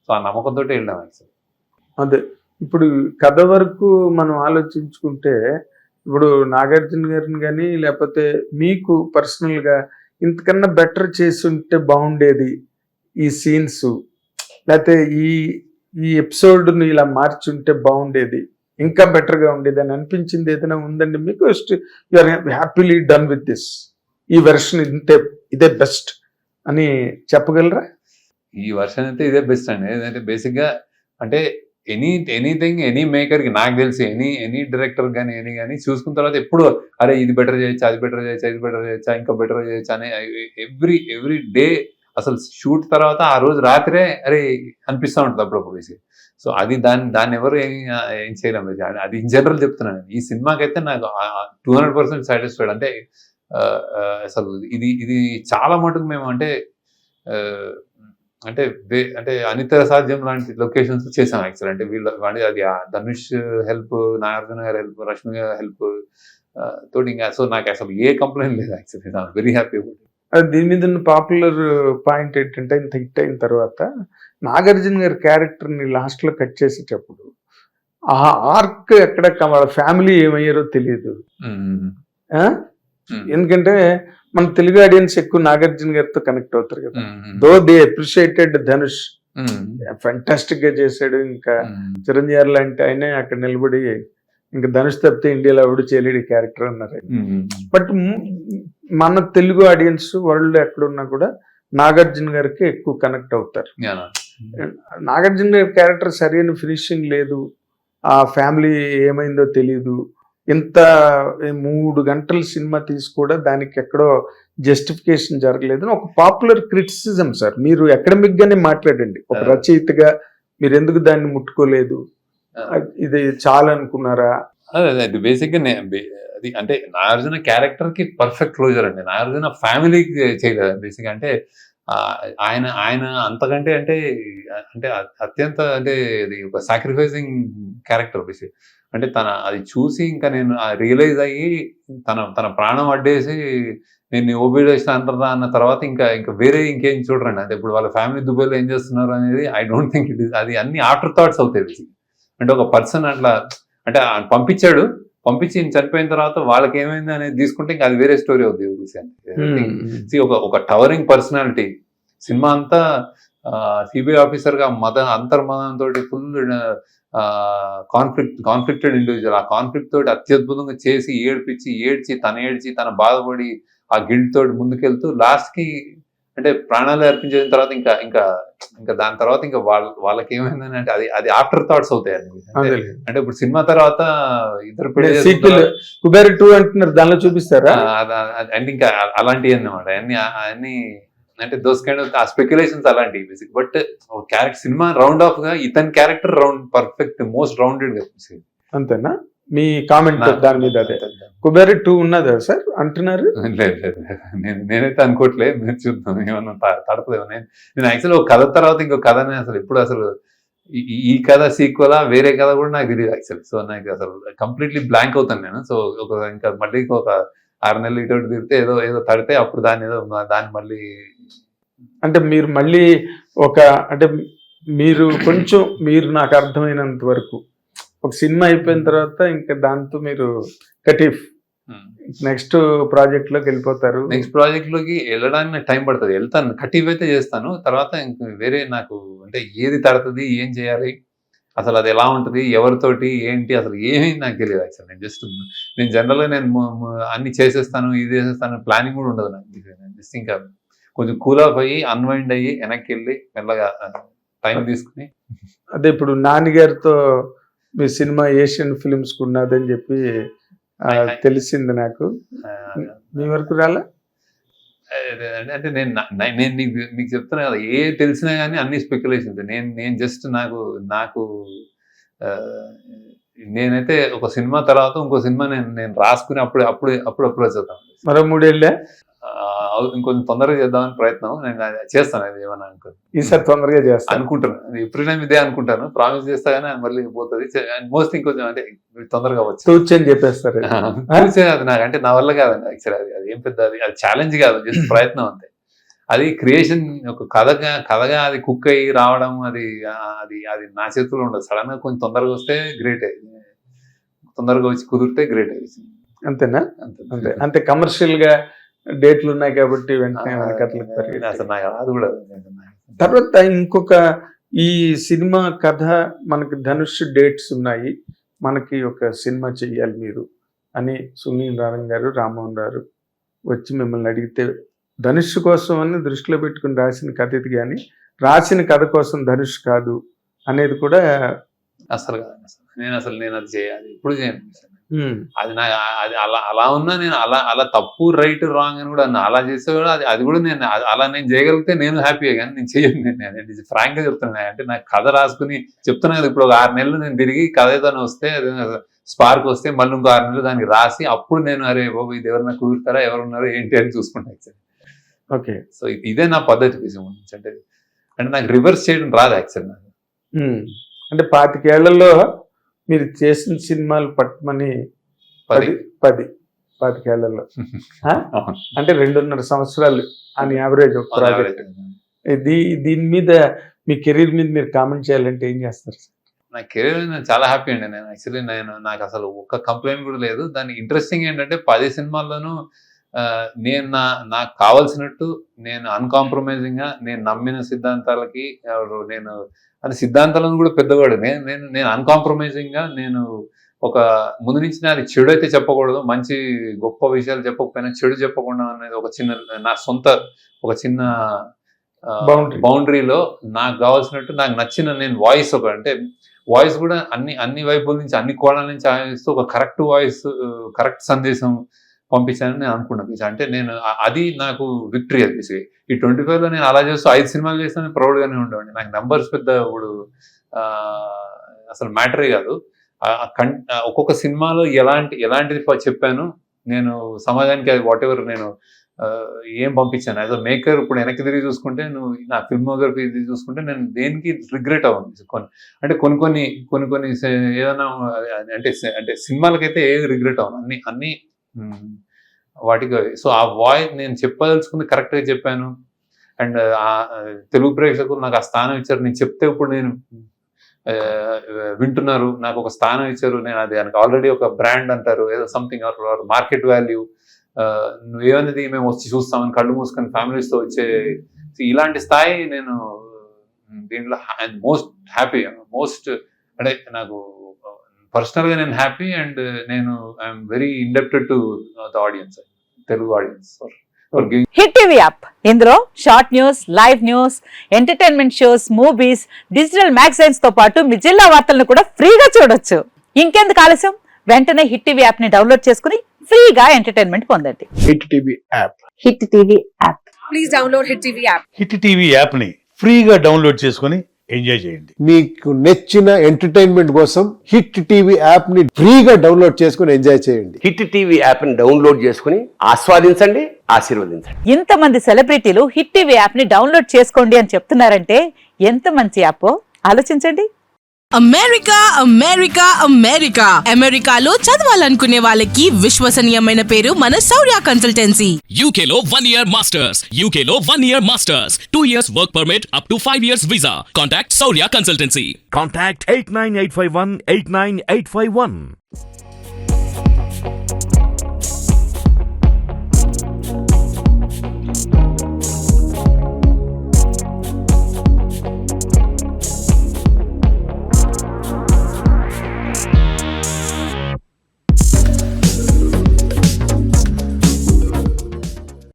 So ఆ నమ్మకంతో వెళ్ళాం యాక్చువల్. అదే ఇప్పుడు కథ వరకు మనం ఆలోచించుకుంటే ఇప్పుడు నాగార్జున గారిని కానీ లేకపోతే మీకు పర్సనల్గా ఇంతకన్నా బెటర్ చేసి ఉంటే బాగుండేది ఈ సీన్స్, లేకపోతే ఈ ఈ ఎపిసోడ్ని ఇలా మార్చి ఉంటే బాగుండేది, ఇంకా బెటర్గా ఉండేది అని అనిపించింది ఏదైనా ఉందండి మీకు? You are happily done with this, ఈ వెర్షన్ ఇదే బెస్ట్ అని చెప్పగలరా? ఈ వర్షన్ అయితే ఇదే బెస్ట్ అండి. ఏదంటే బేసిక్గా అంటే ఎనీథింగ్ ఎనీ మేకర్కి నాకు తెలిసి ఎనీ డైరెక్టర్ కానీ కానీ చూసుకున్న తర్వాత ఎప్పుడు అరే ఇది బెటర్ చేయొచ్చా, అది బెటర్ చేయొచ్చా, ఇది బెటర్ చేయొచ్చా, ఇంకా బెటర్ చేయొచ్చా అని ఎవ్రీ డే అసలు షూట్ తర్వాత ఆ రోజు రాత్రే అరే అనిపిస్తూ ఉంటుంది అప్పుడప్పుడు వేసి. సో అది దాన్ని ఎవరు ఏం చేయలేము. అది ఇన్ జనరల్ చెప్తున్నాను. ఈ సినిమాకైతే నాకు 200% సాటిస్ఫైడ్. అంటే అసలు ఇది చాలా మటుకు మేము అంటే అంటే అనితర సాధ్యం లాంటి లొకేషన్స్ చేసాం యాక్చువల్. అంటే అది ధనుష్ హెల్ప్, నాగార్జున గారి హెల్ప్, రష్మి గారి హెల్ప్ తోటి ఇంకా సో నాకు అసలు ఏ కంప్లైంట్ లేదు యాక్చువల్లీ. నాకు వెరీ హ్యాపీ. దీని మీద పాపులర్ పాయింట్ ఏంటంటే ఇంత హిట్ అయిన తర్వాత నాగార్జున గారి క్యారెక్టర్ని లాస్ట్లో కట్ చేసేటప్పుడు ఆ ఆర్క్ ఎక్కడ వాళ్ళ ఫ్యామిలీ ఏమయ్యారో తెలియదు. ఎందుకంటే మన తెలుగు ఆడియన్స్ ఎక్కువ నాగార్జున గారితో కనెక్ట్ అవుతారు కదా. Though they appreciated Dhanush, fantastic గా చేశాడు. ఇంకా చిరంజీవి లాంటి ఆయనే అక్కడ నిలబడి ఇంకా ధనుష్ తప్పితే ఇండియాలో ఎవడు చేయలేడు క్యారెక్టర్ అన్నారు. బట్ మన తెలుగు ఆడియన్స్ వరల్డ్ ఎక్కడున్నా కూడా నాగార్జున గారికి ఎక్కువ కనెక్ట్ అవుతారు. నాగార్జున గారి క్యారెక్టర్ సరైన ఫినిషింగ్ లేదు, ఆ ఫ్యామిలీ ఏమైందో తెలియదు. ఇంత 3 గంటల సినిమా తీసి కూడా దానికి ఎక్కడో జస్టిఫికేషన్ జరగలేదు అని ఒక పాపులర్ క్రిటిసిజం. సార్ మీరు అకాడమిక్ గానే మాట్లాడండి, ఒక రచయితగా మీరు ఎందుకు దాన్ని ముట్టుకోలేదు, ఇది చాలా అనుకున్నారా? అది బేసిక్గా అది అంటే నాగార్జున క్యారెక్టర్ కి పర్ఫెక్ట్ క్లోజర్ అండి. నాగార్జున ఫ్యామిలీకి చేయలేదు బేసిక్గా. అంటే ఆయన అంతకంటే అంటే అత్యంత అంటే ఇది ఒక సాక్రిఫైసింగ్ క్యారెక్టర్ బేసిక్. అంటే అది చూసి ఇంకా నేను రియలైజ్ అయ్యి తన ప్రాణం అడ్డేసి నేను ఓబీడేషన్ అంటారా అన్న తర్వాత ఇంకా వేరే ఇంకేం చూడరండి. అంటే ఇప్పుడు వాళ్ళ ఫ్యామిలీ దుబాయ్లో ఏం చేస్తున్నారు అనేది I don't think it is. అది అన్ని ఆఫ్టర్ థాట్స్ అవుతాయి. అంటే ఒక పర్సన్ అట్లా అంటే పంపించి చనిపోయిన తర్వాత వాళ్ళకి ఏమైంది అనేది తీసుకుంటే ఇంకా అది వేరే స్టోరీ అవుతుంది. ఒక టవరింగ్ పర్సనాలిటీ సినిమా అంతా సిబిఐ ఆఫీసర్ గా అంతర్మదంతో ఫుల్ కాన్ఫ్లిక్టెడ్ ఇండివిజువల్. ఆ కాన్ఫ్లిక్ట్ తోటి అత్యద్భుతంగా చేసి ఏడ్చి తన బాధపడి ఆ గిల్ట్ తోటి ముందుకెళ్తూ లాస్ట్ కి అంటే ప్రాణాలు అర్పించిన తర్వాత ఇంకా దాని తర్వాత ఇంకా వాళ్ళకి ఏమైందని అంటే అది ఆఫ్టర్ థాట్స్ అవుతాయి. అంటే ఇప్పుడు సినిమా తర్వాత ఇద్దరు కుబేర 2 అంటున్నారు, దానిలో చూపిస్తారా? అండ్ ఇంకా అలాంటివి అన్నమాట అన్ని అంటే దోస్ కైండ్ ఆఫ్ ఆ స్పెక్యులేషన్స్ అలాంటివి basic. But character cinema round of గా ఇతని క్యారెక్టర్ పర్ఫెక్ట్ మోస్ట్ రౌండెడ్ గా అంతేనా? మీ కామెంట్ దాని మీద అదే కుబేర 2 ఉన్నదా సార్ అంటున్నారు? లేదు నేనైతే అనుకోవట్లేదు. మీరు చూద్దాం ఏమన్నా తడపదేమో. నేను యాక్చువల్లీ ఒక కథ తర్వాత ఇంకో కథని అసలు ఈ కథ సీక్వెలా వేరే కథ కూడా నాకు తెలియదు యాక్చువల్లీ. సో నాకు అసలు కంప్లీట్లీ బ్లాంక్ అవుతాను నేను. సో ఇంకా మళ్ళీ ఒక 6 నెలలు ఇటు తిరిగితే ఏదో తడితే అప్పుడు దాన్ని మళ్ళీ అంటే మీరు మళ్ళీ అంటే మీరు నాకు అర్థమైనంత వరకు ఒక సినిమా అయిపోయిన తర్వాత ఇంకా దాంతో మీరు కటీఫ్ నెక్స్ట్ ప్రాజెక్ట్ లోకి వెళ్ళిపోతారు. నెక్స్ట్ ప్రాజెక్ట్ లోకి వెళ్ళడానికి నాకు టైం పడుతుంది. వెళ్తాను, కటీఫ్ అయితే చేస్తాను. తర్వాత ఇంకా వేరే నాకు అంటే ఏది తడుతుంది, ఏం చేయాలి, అసలు అది ఎలా ఉంటుంది, ఎవరితోటి ఏంటి, అసలు ఏమీ నాకు తెలియదు యాక్చువల్. నేను జనరల్గా నేను అన్ని చేసేస్తాను, ఇది చేసేస్తాను, ప్లానింగ్ కూడా ఉండదు నాకు. జస్ట్ ఇంకా కొంచెం కూల్ ఆఫ్ అయ్యి అన్వైండ్ అయ్యి వెనక్కి వెళ్ళి మెల్లగా టైం తీసుకుని. అదే ఇప్పుడు నాన్నగారితో మీ సినిమా ఏషియన్ ఫిల్మ్స్ కు ఉన్నదని చెప్పి తెలిసింది నాకు. మీ వరకు రాలే? అంటే నేను మీకు చెప్తున్నా కదా, ఏ తెలిసినా కానీ అన్ని స్పెక్యులేషన్స్. నేను జస్ట్ నాకు నేనైతే ఒక సినిమా తర్వాత ఇంకో సినిమా నేను రాసుకుని అప్పుడు అప్రోచ్ అవుతాను. మరో 3 ఏళ్ళే ఇంకొంచెం తొందరగా చేద్దామని ప్రయత్నం నేను చేస్తాను. అది ఏమన్నా అనుకో ఈసారి తొందరగా చేస్తాను అనుకుంటున్నాను. ఎప్పుడైనా ఇదే అనుకుంటాను, ప్రామిస్ చేస్తా కానీ మళ్ళీ పోతుంది. మోస్ట్ ఇంకొంచెం అంటే తొందరగా వచ్చు అని చెప్పేస్తారు. అది నాకు అంటే నా వల్ల కాదండి యాక్చువల్లీ. అది ఏం పెద్ద అది ఛాలెంజ్ కాదు, జస్ట్ ప్రయత్నం అంతే. అది క్రియేషన్ ఒక కథగా అది కుక్ అయ్యి రావడం అది అది అది నా చేతిలో ఉండదు. సడన్ గా కొంచెం తొందరగా వస్తే గ్రేట్, తొందరగా వచ్చి కుదిరితే గ్రేట్ అయింది. అంతేనా? అంతే అంతే. కమర్షియల్ గా డేట్లు ఉన్నాయి కాబట్టి వెంటనే కథలకు అసలు నాకు అది కూడా. తర్వాత ఇంకొక ఈ సినిమా కథ మనకి ధనుష్ డేట్స్ ఉన్నాయి, మనకి ఒక సినిమా చెయ్యాలి మీరు అని సునీల్ నారాయణ గారు, రామ్మోహన్ గారు వచ్చి మిమ్మల్ని అడిగితే ధనుష్ కోసం అని దృష్టిలో పెట్టుకుని రాసిన కథ ఇది, కానీ రాసిన కథ కోసం ధనుష్ కాదు అనేది కూడా అసలు నేను అది చేయాలి ఇప్పుడు చేయను. అది నా అది అలా ఉన్నా నేను అలా తప్పు రైట్ రాంగ్ అని కూడా అలా చేస్తే కూడా అది కూడా నేను అలా నేను చేయగలిగితే నేను హ్యాపీగా, కానీ నేను చేయను. నేను ఫ్రాంక్ గా చెప్తున్నా. అంటే నాకు కథ రాసుకుని చెప్తున్నా కదా, ఇప్పుడు ఒక 6 నెలలు నేను తిరిగి కథ ఏదైనా వస్తే స్పార్క్ వస్తే మళ్ళీ ఇంకో 6 నెలలు దానికి రాసి అప్పుడు నేను అరే బాబు ఇది ఎవరైనా కుదురుతారా, ఎవరున్నారో ఏంటి అని చూసుకుంటా. ఓకే. సో ఇదే నా పద్ధతి. అంటే నాకు రివర్స్ చేయడం రాదు యాక్చువల్. అంటే 25 ఏళ్లలో మీరు చేసిన సినిమాలు పట్టమని 25 ఏళ్లలో అంటే 2.5 సంవత్సరాలు అని యావరేజ్ ఒక ప్రాజెక్ట్. దీని మీద మీ కెరీర్ మీద మీరు కామెంట్ చేయాలంటే ఏం చేస్తారు? నా కెరీర్ నేను చాలా హ్యాపీ అండి. నేను యాక్చువల్లీ నాకు అసలు ఒక్క కంప్లైంట్ కూడా లేదు. దానికి ఇంట్రెస్టింగ్ ఏంటంటే 10 సినిమాల్లోనూ నేను నాకు కావాల్సినట్టు నేను అన్కాంప్రమైజింగ్ గా నేను నమ్మిన సిద్ధాంతాలకి నేను అది సిద్ధాంతాలను కూడా పెద్దవాడు నేను అన్కాంప్రమైజింగ్ గా నేను ఒక ముందు నుంచి అది చెడు అయితే చెప్పకూడదు, మంచి గొప్ప విషయాలు చెప్పకపోయినా చెడు చెప్పకుండా అనేది ఒక చిన్న నా సొంత ఒక చిన్న బౌండరీలో నాకు కావాల్సినట్టు నాకు నచ్చిన నేను వాయిస్ అంటే వాయిస్ కూడా అన్ని వైపుల నుంచి అన్ని కోణాల నుంచి ఆలోచిస్తూ ఒక కరెక్ట్ వాయిస్ కరెక్ట్ సందేశం పంపించానని నేను అనుకున్నాను. అంటే నేను అది నాకు విక్టరీ. అది ఈ 25లో నేను అలా చేస్తూ 5 సినిమాలు చేస్తాను ప్రౌడ్ గానే ఉండేవాడిని. నాకు నంబర్స్ పెద్ద ఇప్పుడు అసలు మ్యాటరే కాదు. ఒక్కొక్క సినిమాలో ఎలాంటిది చెప్పాను నేను సమాజానికి, అది వాట్ ఎవర్ నేను ఏం పంపించాను యాజ్ అ మేకర్. ఇప్పుడు వెనక్కి తిరిగి చూసుకుంటే నువ్వు నా ఫిల్మోగ్రఫీ ఇది చూసుకుంటే నేను దేనికి రిగ్రెట్ అవ్వను. అంటే కొన్ని ఏదైనా అంటే సినిమాలకైతే ఏది రిగ్రెట్ అవ్వను, అన్ని వాటికి. సో ఆ వాయిస్ నేను చెప్పదలుచుకుంది కరెక్ట్ గా చెప్పాను. అండ్ తెలుగు ప్రేక్షకులు నాకు ఆ స్థానం ఇచ్చారు. నేను చెప్తే ఇప్పుడు నేను వింటున్నారు, నాకు ఒక స్థానం ఇచ్చారు. నేను అది ఆల్రెడీ ఒక బ్రాండ్ అంటారు, ఏదో సంథింగ్ మార్కెట్ వాల్యూ. నువ్వేమన్నది మేము వచ్చి చూస్తామని కళ్ళు మూసుకొని ఫ్యామిలీస్తో వచ్చే ఇలాంటి స్థాయి నేను దీంట్లో మోస్ట్ హ్యాపీ. అంటే నాకు పర్సనల్ గా నేను హ్యాపీ. అండ్ నేను I'm very indebted to the audience, Telugu audience. Hit TV app, ఇందులో short news, live news, entertainment shows, movies, digital magazines తో పాటు మీ జిల్లా వార్తలను కూడా ఫ్రీగా చూడొచ్చు. ఇంకెందుకు ఆలస్యం, వెంటనే హిట్ టీవీ యాప్ ని డౌన్లోడ్ చేసుకుని ఫ్రీగా ఎంటర్టైన్మెంట్ పొందండి. Hit TV app. Hit TV app. Please download hit TV app. Hit TV app ని ఫ్రీగా డౌన్లోడ్ చేసుకుని ఎంజాయ్ చేయండి. మీకు నచ్చిన ఎంటర్టైన్మెంట్ కోసం హిట్ టీవీ యాప్ ని ఫ్రీగా డౌన్లోడ్ చేసుకుని ఎంజాయ్ చేయండి. హిట్ టీవీ యాప్ ని డౌన్లోడ్ చేసుకుని ఆస్వాదించండి, ఆశీర్వదించండి. ఇంతమంది సెలబ్రిటీలు హిట్ టీవీ యాప్ ని డౌన్లోడ్ చేసుకోండి అని చెప్తున్నారంటే ఎంత మంచి యాప్ ఆలోచించండి. అమెరికా అమెరికా అమెరికా అమెరికాలో చదవాలనుకునే వాళ్ళకి విశ్వసనీయమైన పేరు మన శౌర్య కన్సల్టెన్సీ. UK లో 1 year masters, UK లో 1 year masters, 2 years work permit up to 5 years visa. Contact Saurya Consultancy. Contact 89851 89851.